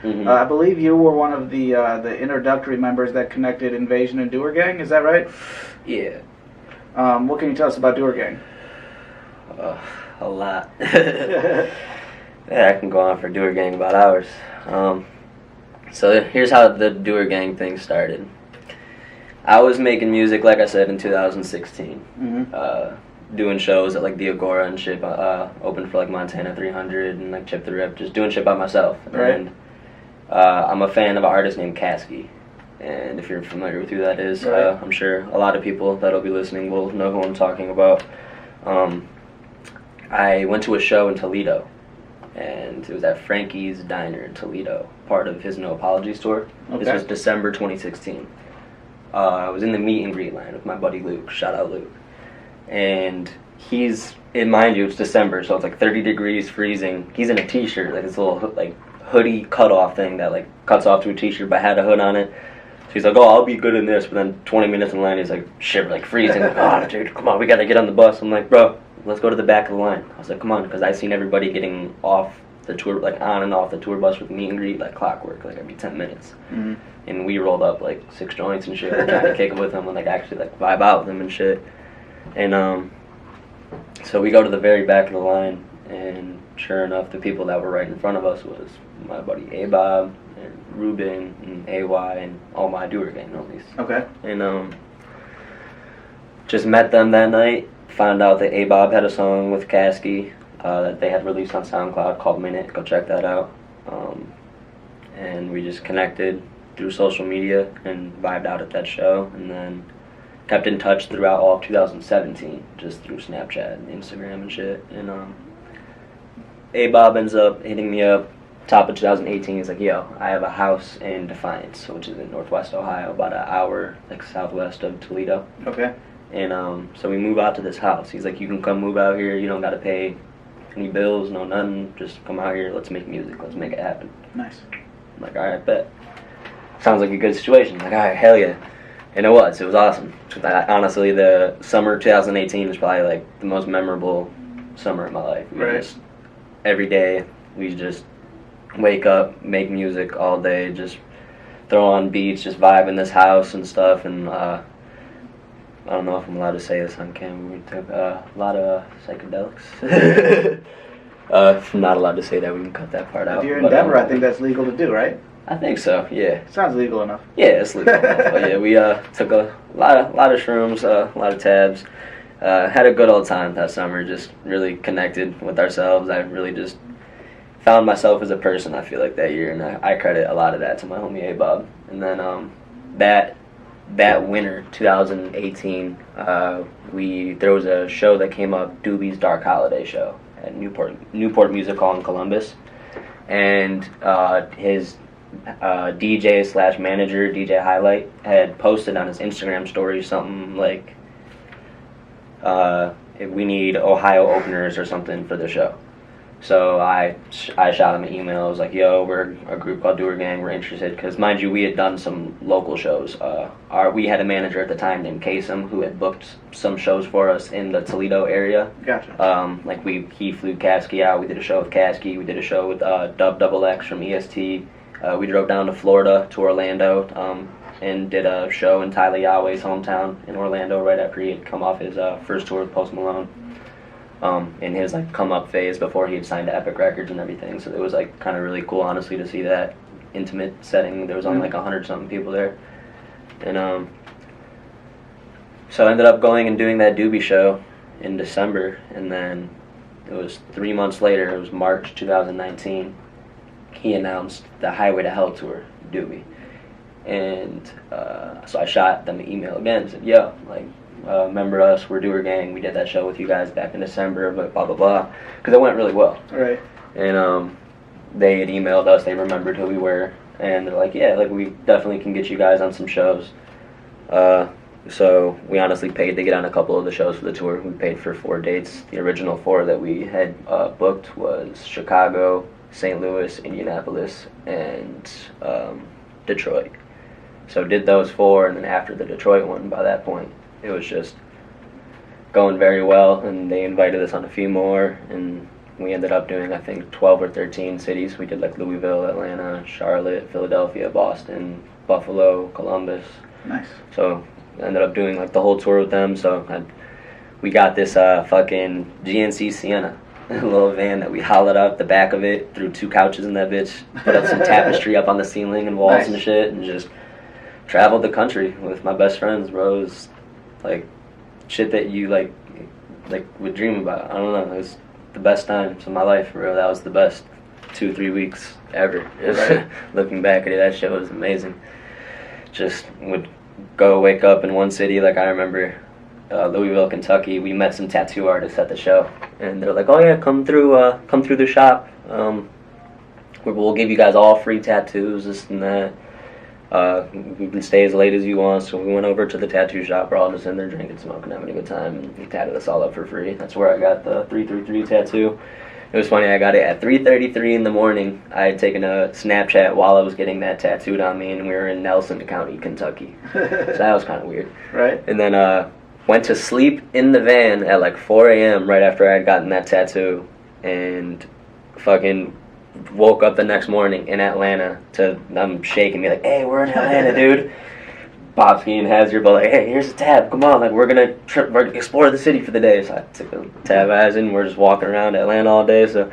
Mm-hmm. I believe you were one of the introductory members that connected Nvasion and Doer Gang. Is that right? Yeah. What can you tell us about Doer Gang? A lot. Yeah, I can go on for Doer Gang about hours. So here's how the Doer Gang thing started. I was making music, like I said, in 2016. Doing shows at like the Agora and shit, open for like Montana 300 and like Chip the Rip, just doing shit by myself. Right. And I'm a fan of an artist named Kasky. And if you're familiar with who that is, right. I'm sure a lot of people that'll be listening will know who I'm talking about. I went to a show in Toledo, and it was at Frankie's Diner in Toledo, part of his No Apologies tour. Okay. This was December 2016. I was in the meet and greet line with my buddy Luke. Shout out Luke. And and mind you, it's December, so it's like 30 degrees, freezing. He's in a t-shirt, like this little like hoodie cut-off thing that like cuts off to a t-shirt but had a hood on it. So he's like, oh, I'll be good in this. But then 20 minutes in line, he's like, shit, like freezing. Like, oh, dude, come on, we gotta get on the bus. I'm like, bro, let's go to the back of the line. I was like, come on, because I've seen everybody getting off the tour, like on and off the tour bus with meet and greet, like clockwork, like every 10 minutes. Mm-hmm. And we rolled up like 6 joints and shit, like, trying to kick it with him and like actually like vibe out with him and shit. And so we go to the very back of the line, and sure enough, the people that were right in front of us was my buddy A-Bob and Ruben and AY and all my Doer Gang homies. Okay. And just met them that night. Found out that A-Bob had a song with Kasky that they had released on SoundCloud called Minute. Go check that out. And we just connected through social media and vibed out at that show, and then kept in touch throughout all of 2017, just through Snapchat and Instagram and shit. And A-Bob ends up hitting me up top of 2018. He's like, yo, I have a house in Defiance, which is in Northwest Ohio, about an hour like southwest of Toledo. Okay. And so we move out to this house. He's like, you can come move out here. You don't got to pay any bills, no nothing. Just come out here. Let's make music. Let's make it happen. Nice. I'm like, all right, bet. Sounds like a good situation. I'm like, all right, hell yeah. And it was awesome. Honestly, the summer 2018 was probably like the most memorable summer of my life. Right. Every day, we just wake up, make music all day, just throw on beats, just vibe in this house and stuff. And I don't know if I'm allowed to say this on camera. We took a lot of psychedelics. If I'm not allowed to say that, we can cut that part out. If you're in Denver, I think that's legal to do, right? I think so, yeah. Sounds legal enough. Yeah, it's legal enough. But yeah, we took a lot of shrooms, a lot of tabs. Had a good old time that summer, just really connected with ourselves. I really just found myself as a person, I feel like, that year, and I credit a lot of that to my homie A-Bob. And then that winter, 2018, there was a show that came up, Doobie's Dark Holiday Show, at Newport Music Hall in Columbus. And his DJ / manager, DJ Highlight, had posted on his Instagram story something like, we need Ohio openers or something for the show. So I shot him an email. I was like, yo, we're a group called Doer Gang. We're interested. Because mind you, we had done some local shows. We had a manager at the time named Kasem who had booked some shows for us in the Toledo area. Gotcha. He flew Kasky out. We did a show with Kasky. We did a show with Dub Double X from EST. We drove down to Florida to Orlando and did a show in Tyler Yahweh's hometown in Orlando right after he had come off his first tour with Post Malone. In his like come up phase before he had signed to Epic Records and everything. So it was like kind of really cool, honestly, to see that intimate setting. There was only like 100-something people there. And so I ended up going and doing that Doobie show in December, and then it was 3 months later, it was March 2019, he announced the Highway to Hell tour, Doobie. And so I shot them an email again and said, yo, like, remember us, we're Doer Gang, we did that show with you guys back in December, but blah, blah, blah, because it went really well. Right. And they had emailed us, they remembered who we were, and they're like, yeah, like, we definitely can get you guys on some shows. So we honestly paid to get on a couple of the shows for the tour. We paid for 4 dates. The original 4 that we had booked was Chicago, St. Louis, Indianapolis, and Detroit. So did those 4, and then after the Detroit one, by that point, it was just going very well, and they invited us on a few more, and we ended up doing, I think, 12 or 13 cities. We did like Louisville, Atlanta, Charlotte, Philadelphia, Boston, Buffalo, Columbus. Nice. So I ended up doing like the whole tour with them. So we got this fucking GNC Sienna, a little van that we hollowed out the back of it, threw 2 couches in that bitch, put up some tapestry up on the ceiling and walls and shit, and just traveled the country with my best friends, bro. It was like shit that you like would dream about. I don't know. It was the best times of my life, bro. That was the best 2-3 weeks ever. Right. Looking back at it, that shit was amazing. Just would go wake up in one city, like I remember Louisville, Kentucky. We met some tattoo artists at the show, and they're like, "Oh yeah, come through the shop. We'll give you guys all free tattoos, this and that. You can stay as late as you want." So we went over to the tattoo shop. We're all just in there drinking, smoking, having a good time, and he tatted us all up for free. That's where I got the 333 tattoo. It was funny, I got it at 3:33 in the morning. I had taken a Snapchat while I was getting that tattooed on me, and we were in Nelson County, Kentucky. So that was kind of weird. Right. And then went to sleep in the van at like 4 a.m. right after I had gotten that tattoo, and fucking woke up the next morning in Atlanta to them shaking me like, "Hey, we're in Atlanta, dude." Bobski and Hazard, but like, "Hey, here's a tab. Come on, like we're gonna explore the city for the day." So I took a tab as in. We're just walking around Atlanta all day. So,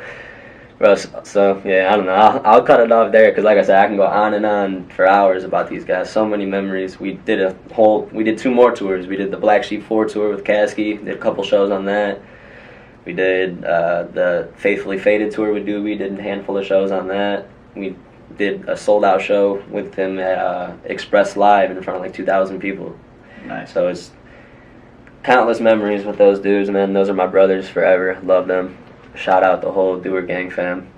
bro, so yeah, I don't know. I'll cut it off there because, like I said, I can go on and on for hours about these guys. So many memories. We did 2 more tours. We did the Black Sheep 4 tour with Kasky. Did a couple shows on that. We did the Faithfully Faded tour with Doobie. Did a handful of shows on that. We did a sold-out show with him at Express Live in front of like 2,000 people. Nice. So it's countless memories with those dudes, man. Those are my brothers forever. Love them. Shout out the whole Doer gang fam.